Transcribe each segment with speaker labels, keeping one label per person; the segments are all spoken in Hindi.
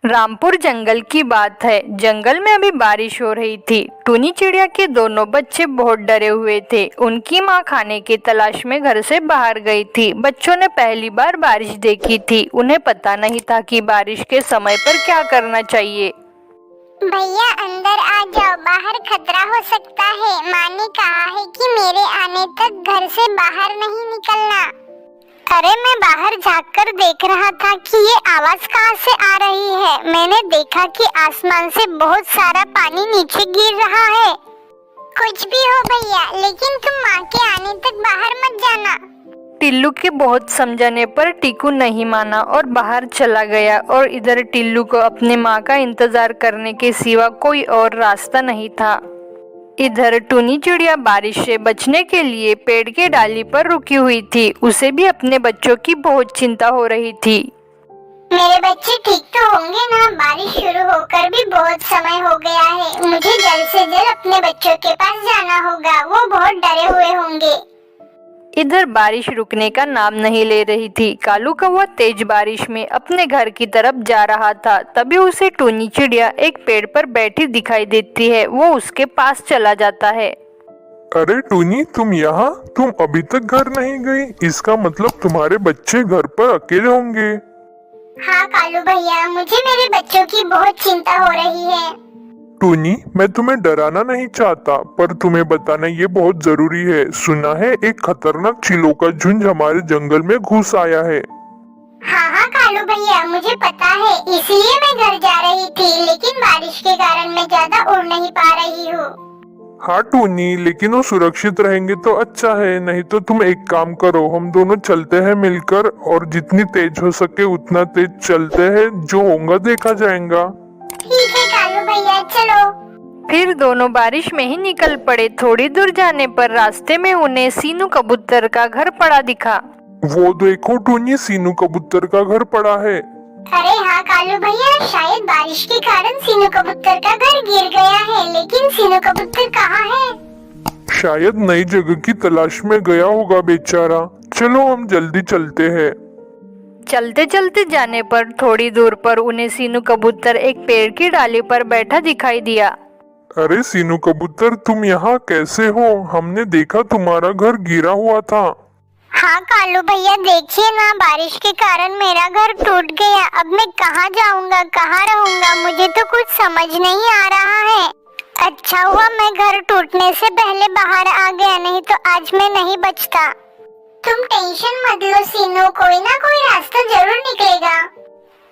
Speaker 1: रामपुर जंगल की बात है। जंगल में अभी बारिश हो रही थी। टूनी चिड़िया के दोनों बच्चे बहुत डरे हुए थे। उनकी माँ खाने की तलाश में घर से बाहर गई थी। बच्चों ने पहली बार बारिश देखी थी। उन्हें पता नहीं था कि बारिश के समय पर क्या करना चाहिए।
Speaker 2: भैया अंदर आ जाओ, बाहर खतरा हो सकता है। माँ ने कहा है कि मेरे आने तक घर से बाहर नहीं निकलना। अरे मैं बाहर झाँक कर देख रहा था कि ये आवाज कहाँ से आ रही है। मैंने देखा कि आसमान से बहुत सारा पानी नीचे गिर रहा है। कुछ भी हो भैया, लेकिन तुम माँ के आने तक बाहर मत जाना।
Speaker 1: टिल्लू के बहुत समझाने पर टीकू नहीं माना और बाहर चला गया। और इधर टिल्लू को अपने माँ का इंतजार करने के सिवा कोई और रास्ता नहीं था। इधर टूनी चिड़िया बारिश से बचने के लिए पेड़ के डाली पर रुकी हुई थी। उसे भी अपने बच्चों की बहुत चिंता हो रही थी।
Speaker 2: मेरे बच्चे ठीक तो होंगे ना? बारिश शुरू होकर भी बहुत समय हो गया है। मुझे जल्द से जल्द अपने बच्चों के पास जाना होगा। वो बहुत डरे हुए होंगे।
Speaker 1: इधर बारिश रुकने का नाम नहीं ले रही थी। कालू कौवा तेज बारिश में अपने घर की तरफ जा रहा था। तभी उसे टूनी चिड़िया एक पेड़ पर बैठी दिखाई देती है। वो उसके पास चला जाता है।
Speaker 3: अरे टूनी, तुम यहाँ? तुम अभी तक घर नहीं गई? इसका मतलब तुम्हारे बच्चे घर पर अकेले होंगे।
Speaker 2: हाँ कालू भैया, मुझे मेरे बच्चों की बहुत चिंता हो रही है।
Speaker 3: टूनी, मैं तुम्हें डराना नहीं चाहता, पर तुम्हें बताना ये बहुत जरूरी है। सुना है एक खतरनाक चीलों का झुंड हमारे जंगल में घुस आया है।
Speaker 2: हाँ कालू भैया, मुझे पता है, इसलिए मैं घर जा रही थी। लेकिन बारिश के कारण मैं ज्यादा उड़ नहीं पा रही हूँ।
Speaker 3: हाँ टूनी, लेकिन वो सुरक्षित रहेंगे तो अच्छा है। नहीं तो तुम एक काम करो, हम दोनों चलते हैं मिलकर, और जितनी तेज हो सके उतना तेज चलते हैं। जो होगा देखा जाएगा।
Speaker 2: ठीक है कालू भैया, चलो।
Speaker 1: फिर दोनों बारिश में ही निकल पड़े। थोड़ी दूर जाने पर रास्ते में उन्हें सीनू कबूतर का घर पड़ा दिखा।
Speaker 3: वो देखो टूनी, सीनू कबूतर का घर पड़ा है।
Speaker 2: अरे हाँ कालू भैया, शायद बारिश के कारण सीनू कबूतर का घर गिर गया है। लेकिन सीनू कबूतर कहाँ है?
Speaker 3: शायद नई जगह की तलाश में गया होगा बेचारा। चलो हम जल्दी चलते हैं।
Speaker 1: चलते चलते जाने पर थोड़ी दूर पर उन्हें सीनू कबूतर एक पेड़ की डाली पर बैठा दिखाई दिया।
Speaker 3: अरे सीनू कबूतर, तुम यहाँ कैसे हो? हमने देखा तुम्हारा घर गिरा हुआ था।
Speaker 2: हाँ कालू भैया, देखिए ना, बारिश के कारण मेरा घर टूट गया। अब मैं कहाँ जाऊँगा, कहाँ रहूँगा? मुझे तो कुछ समझ नहीं आ रहा है। अच्छा हुआ मैं घर टूटने से पहले बाहर आ गया, नहीं तो आज मैं नहीं बचता। तुम टेंशन मत लो सीनू, कोई ना कोई रास्ता जरूर निकलेगा।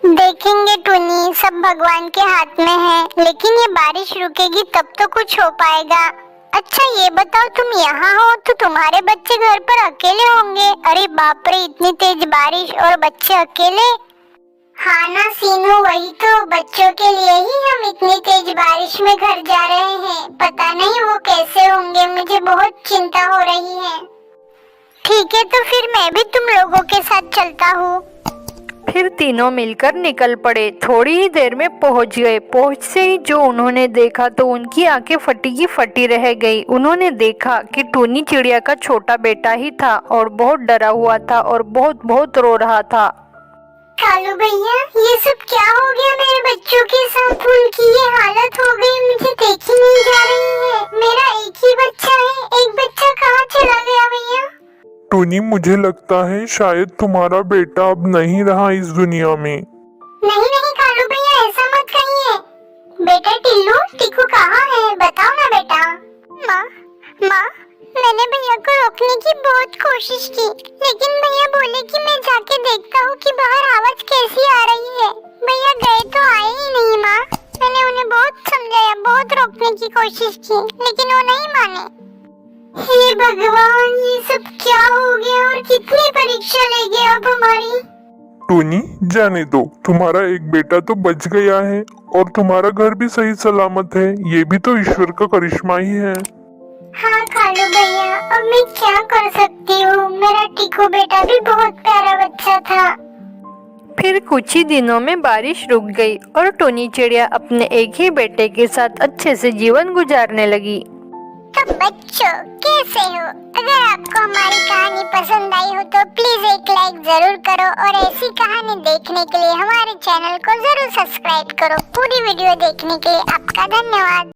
Speaker 2: देखेंगे टूनी, सब भगवान के हाथ में है। लेकिन ये बारिश रुकेगी तब तो कुछ हो पाएगा। अच्छा ये बताओ, तुम यहाँ हो तो तुम्हारे बच्चे घर पर अकेले होंगे। अरे बाप रे, इतनी तेज बारिश और बच्चे अकेले। हाँ ना सीनू, वही तो, बच्चों के लिए ही हम इतनी तेज बारिश में घर जा रहे हैं। पता नहीं वो कैसे होंगे, मुझे बहुत चिंता हो रही है। ठीक है, तो फिर मैं भी तुम लोगों के साथ चलता हूँ।
Speaker 1: फिर तीनों मिलकर निकल पड़े। थोड़ी ही देर में पहुंच गए। पहुंचते ही जो उन्होंने देखा तो उनकी आंखें फटी की फटी रह गई। उन्होंने देखा कि टूनी चिड़िया का छोटा बेटा ही था और बहुत डरा हुआ था और बहुत बहुत रो रहा था।
Speaker 2: कालू भैया, ये सब क्या हो गया मेरे बच्चों के साथ? उनकी ये हालत हो गई, मुझे देखी नहीं जा रही है। मेरा एक ही बच्चा है, एक बच्चा कहाँ चला गया भैया?
Speaker 3: टूनी, मुझे लगता है शायद तुम्हारा बेटा अब नहीं रहा इस दुनिया में।
Speaker 2: नहीं नहीं कालू भैया, ऐसा मत कहिए। बेटा टिल्लू, टिक्कू कहाँ है? बताओ ना बेटा। माँ, मैंने भैया को रोकने की बहुत कोशिश की, लेकिन भैया बोले कि मैं जाके देखता हूँ कि बाहर आवाज कैसी आ रही है। भैया गए तो आए ही नहीं। माँ, मैंने उन्हें बहुत समझाया, बहुत रोकने की कोशिश की, लेकिन वो नहीं माने। हे भगवान, ये सब क्या हो गया और कितनी परीक्षा लेंगे अब हमारी?
Speaker 3: टूनी, जाने दो, तुम्हारा एक बेटा तो बच गया है और तुम्हारा घर भी सही सलामत है। ये भी तो ईश्वर का करिश्मा ही है।
Speaker 2: हाँ कालू भैया, अब मैं क्या कर सकती हूँ? मेरा टिक्कू बेटा भी बहुत प्यारा बच्चा था।
Speaker 1: फिर कुछ ही दिनों में बारिश रुक गई और टूनी चिड़िया अपने एक ही बेटे के साथ अच्छे से जीवन गुजारने लगी।
Speaker 2: तो बच्चों, कैसे हो? अगर आपको हमारी कहानी पसंद आई हो तो प्लीज एक लाइक जरूर करो और ऐसी कहानी देखने के लिए हमारे चैनल को जरूर सब्सक्राइब करो। पूरी वीडियो देखने के लिए आपका धन्यवाद।